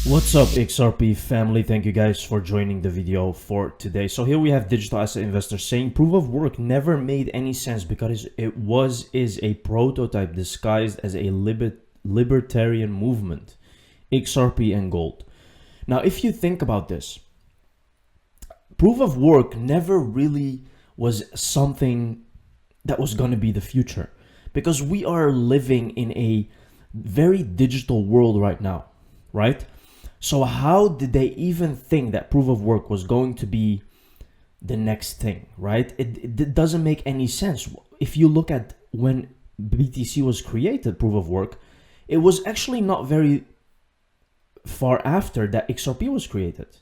What's up, XRP family? Thank you guys for joining the video for today. So here we have digital asset investors saying proof of work never made any sense because it is a prototype disguised as a libertarian movement, XRP and gold. Now, if you think about this, proof of work never really was something that was going to be the future, because we are living in a very digital world right now, right? So how did they even think that proof of work was going to be the next thing, right? It doesn't make any sense. If you look at when BTC was created, proof of work, it was actually not very far after that XRP was created.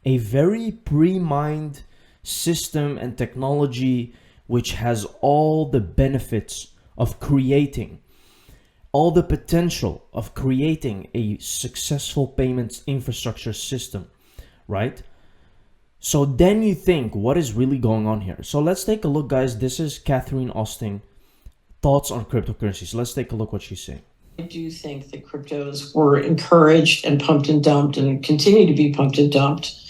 A very pre-mined system and technology which has all the benefits of creating, all the potential of creating a successful payments infrastructure system, right? So then you think, what is really going on here? So let's take a look, guys. This is Catherine Austin, thoughts on cryptocurrencies. Let's take a look what she's saying. I do think that cryptos were encouraged and pumped and dumped and continue to be pumped and dumped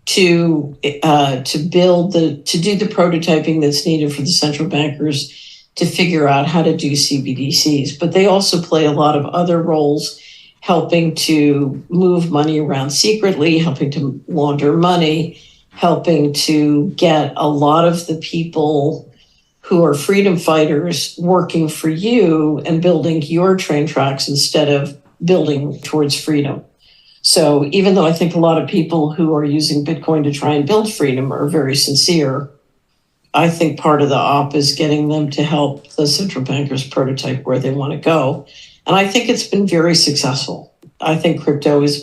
to do the prototyping that's needed for the central bankers to figure out how to do CBDCs. But they also play a lot of other roles, helping to move money around secretly, helping to launder money, helping to get a lot of the people who are freedom fighters working for you and building your train tracks instead of building towards freedom. So even though I think a lot of people who are using Bitcoin to try and build freedom are very sincere, I think part of the op is getting them to help the central bankers prototype where they want to go. And I think it's been very successful. I think crypto has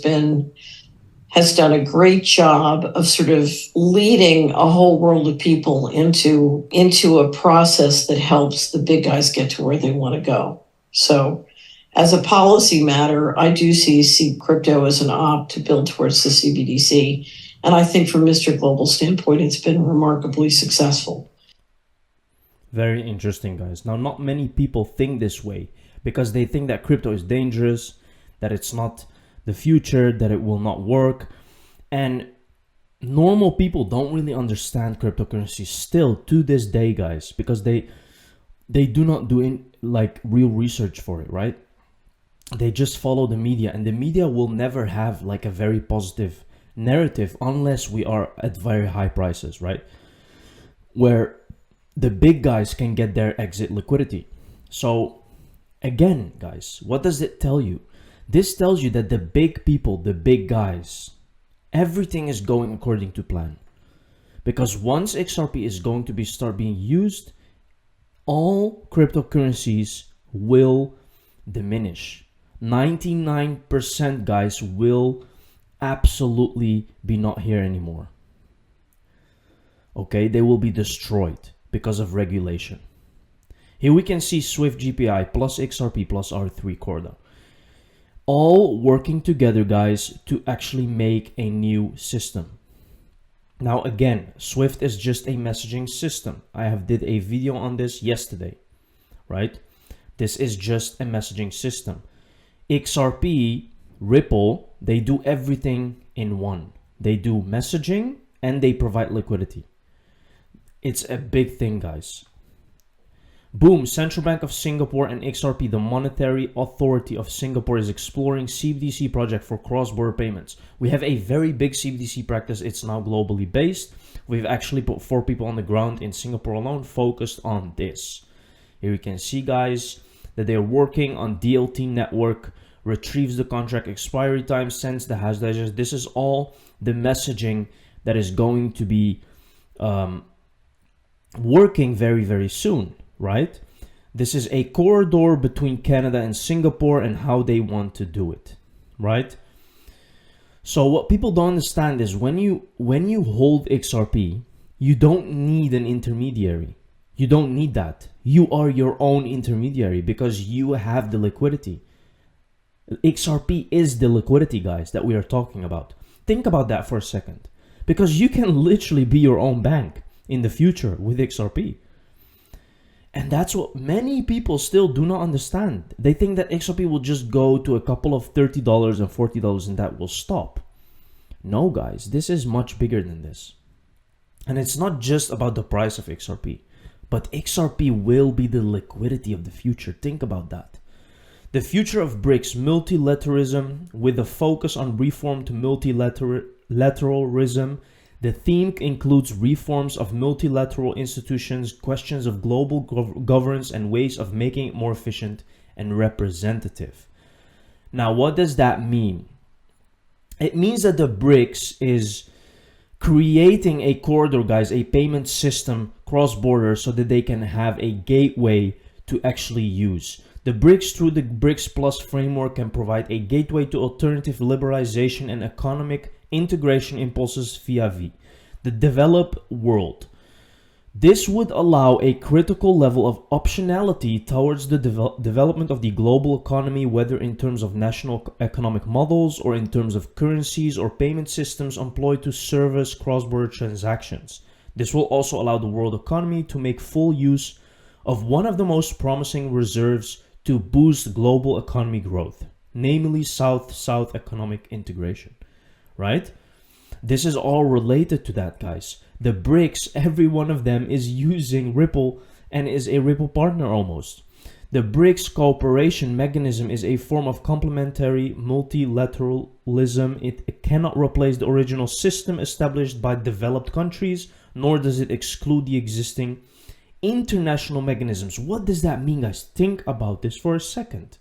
done a great job of sort of leading a whole world of people into a process that helps the big guys get to where they want to go. So as a policy matter, I do see crypto as an op to build towards the CBDC. And I think from Mr. Global standpoint, it's been remarkably successful. Very interesting, guys. Now, not many people think this way because they think that crypto is dangerous, that it's not the future, that it will not work. And normal people don't really understand cryptocurrency still to this day, guys, because they do not do like real research for it, right? They just follow the media, and the media will never have like a very positive narrative unless we are at very high prices, right? Where the big guys can get their exit liquidity. So again, guys, what does it tell you? This tells you that the big people, the big guys, everything is going according to plan. Because once XRP is going to start being used, all cryptocurrencies will diminish. 99%, guys, will absolutely be not here anymore. Okay, they will be destroyed because of regulation. Here we can see Swift GPI plus XRP plus R3 Corda, all working together, guys, to actually make a new system. Now again, Swift is just a messaging system. I did a video on this yesterday, right? This is just a messaging system. XRP, Ripple, they do everything in one. They do messaging and they provide liquidity. It's a big thing, guys. Boom, Central Bank of Singapore and XRP, the Monetary Authority of Singapore, is exploring CBDC project for cross-border payments. We have a very big CBDC practice. It's now globally based. We've actually put 4 people on the ground in Singapore alone focused on this. Here you can see, guys, that they're working on DLT network, retrieves the contract expiry time, sends the hash digest. This is all the messaging that is going to be working very, very soon, right? This is a corridor between Canada and Singapore and how they want to do it, right? So what people don't understand is when you hold XRP, you don't need an intermediary. You don't need that. You are your own intermediary because you have the liquidity. XRP is the liquidity, guys, that we are talking about. Think about that for a second, because you can literally be your own bank in the future with XRP. And that's what many people still do not understand. They think that XRP will just go to a couple of $30 and $40 and that will stop. No, guys, this is much bigger than this. And it's not just about the price of XRP, but XRP will be the liquidity of the future. Think about that. The future of BRICS, multilateralism with a focus on reform to multilateralism. The theme includes reforms of multilateral institutions, questions of global governance, and ways of making it more efficient and representative. Now, what does that mean? It means that the BRICS is creating a corridor, guys, a payment system cross-border so that they can have a gateway to actually use. The BRICS, through the BRICS Plus framework, can provide a gateway to alternative liberalization and economic integration impulses via the developed world. This would allow a critical level of optionality towards the development of the global economy, whether in terms of national economic models or in terms of currencies or payment systems employed to service cross-border transactions. This will also allow the world economy to make full use of one of the most promising reserves to boost global economy growth, namely South-South economic integration, right? This is all related to that, guys. The BRICS, every one of them is using Ripple and is a Ripple partner almost. The BRICS cooperation mechanism is a form of complementary multilateralism. It cannot replace the original system established by developed countries, nor does it exclude the existing international mechanisms. What does that mean, guys? Think about this for a second.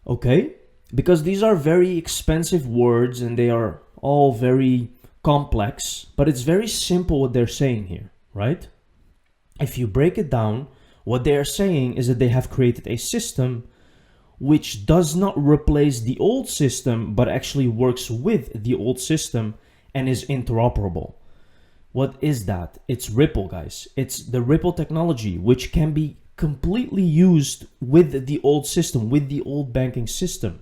Okay? Because these are very expensive words and they are all very complex, but it's very simple what they're saying here, right? If you break it down, what they are saying is that they have created a system which does not replace the old system, but actually works with the old system and is interoperable. What is that? It's Ripple, guys. It's the Ripple technology, which can be completely used with the old system, with the old banking system.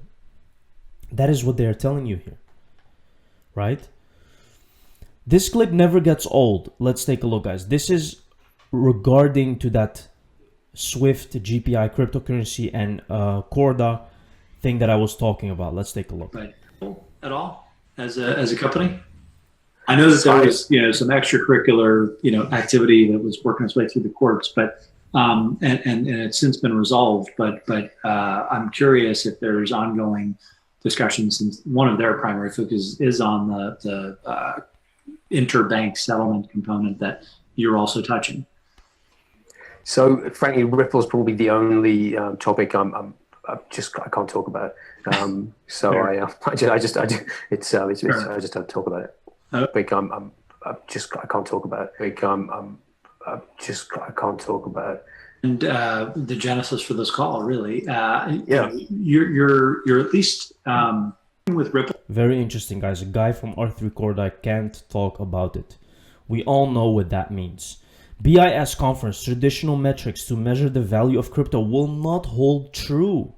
That is what they're telling you here, right? This clip never gets old. Let's take a look, guys. This is regarding to that Swift GPI cryptocurrency and Corda thing that I was talking about. Let's take a look. Right. At all as a company? I know that there was some extracurricular activity that was working its way through the courts, but and it's since been resolved. But I'm curious if there's ongoing discussions, since one of their primary focus is on the interbank settlement component that you're also touching. So frankly, Ripple's probably the only topic I can't talk about. So I just don't talk about it. I can't talk about it. I can't talk about it. And the genesis for this call, really, you're at least with Ripple. Very interesting, guys. A guy from R3 Corda can't talk about it. We all know what that means. BIS conference, traditional metrics to measure the value of crypto will not hold true.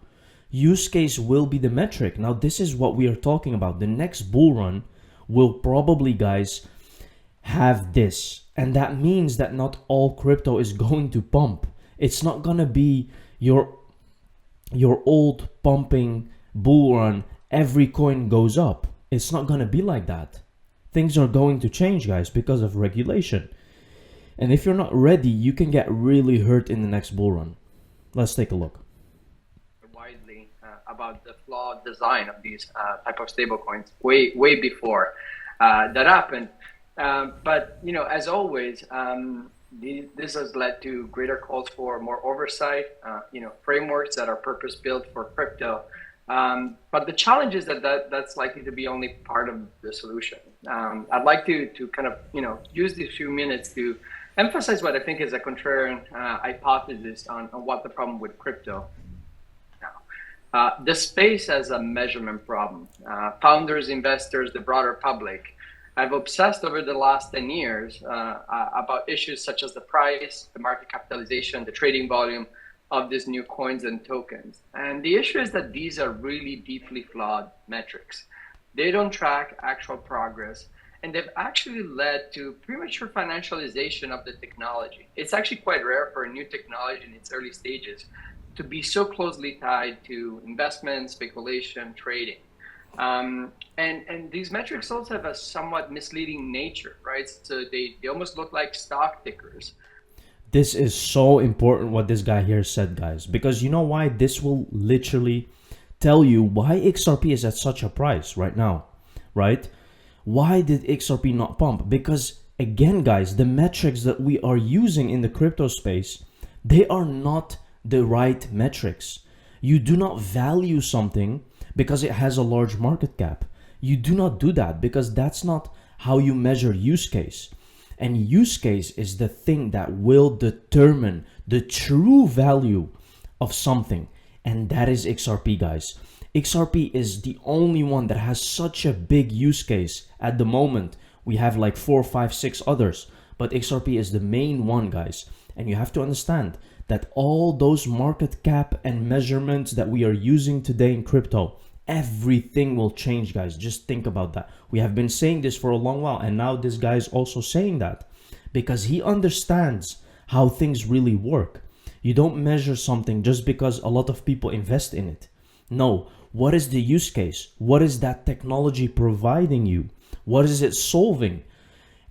Use case will be the metric. Now, this is what we are talking about. The next bull run will probably, guys, have this. And that means that not all crypto is going to pump. It's not going to be your old pumping bull run. Every coin goes up. It's not going to be like that. Things are going to change, guys, because of regulation. And if you're not ready, you can get really hurt in the next bull run. Let's take a look. Widely about the flawed design of these type of stablecoins way before that happened. But as always, this has led to greater calls for more oversight. Frameworks that are purpose built for crypto. But the challenge is that's likely to be only part of the solution. I'd like to kind of use these few minutes to emphasize what I think is a contrarian hypothesis on what the problem with crypto. The space has a measurement problem. Founders, investors, the broader public have obsessed over the last 10 years about issues such as the price, the market capitalization, the trading volume of these new coins and tokens. And the issue is that these are really deeply flawed metrics. They don't track actual progress, and they've actually led to premature financialization of the technology. It's actually quite rare for a new technology in its early stages to be so closely tied to investment, speculation, trading. And these metrics also have a somewhat misleading nature, right? So they almost look like stock tickers. This is so important what this guy here said, guys, because you know why? This will literally tell you why XRP is at such a price right now, right? Why did XRP not pump? Because again, guys, the metrics that we are using in the crypto space, they are not the right metrics. You do not value something because it has a large market cap. You do not do that because that's not how you measure use case. And use case is the thing that will determine the true value of something. And that is XRP, guys. XRP is the only one that has such a big use case at the moment. We have like 4, 5, 6 others, but XRP is the main one, guys. And you have to understand that all those market cap and measurements that we are using today in crypto, everything will change, guys. Just think about that. We have been saying this for a long while, and now this guy is also saying that because he understands how things really work. You don't measure something just because a lot of people invest in it. No, what is the use case? What is that technology providing you? What is it solving?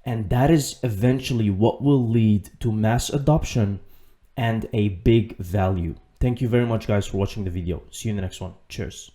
And that is eventually what will lead to mass adoption and a big value. Thank you very much, guys, for watching the video. See you in the next one. Cheers.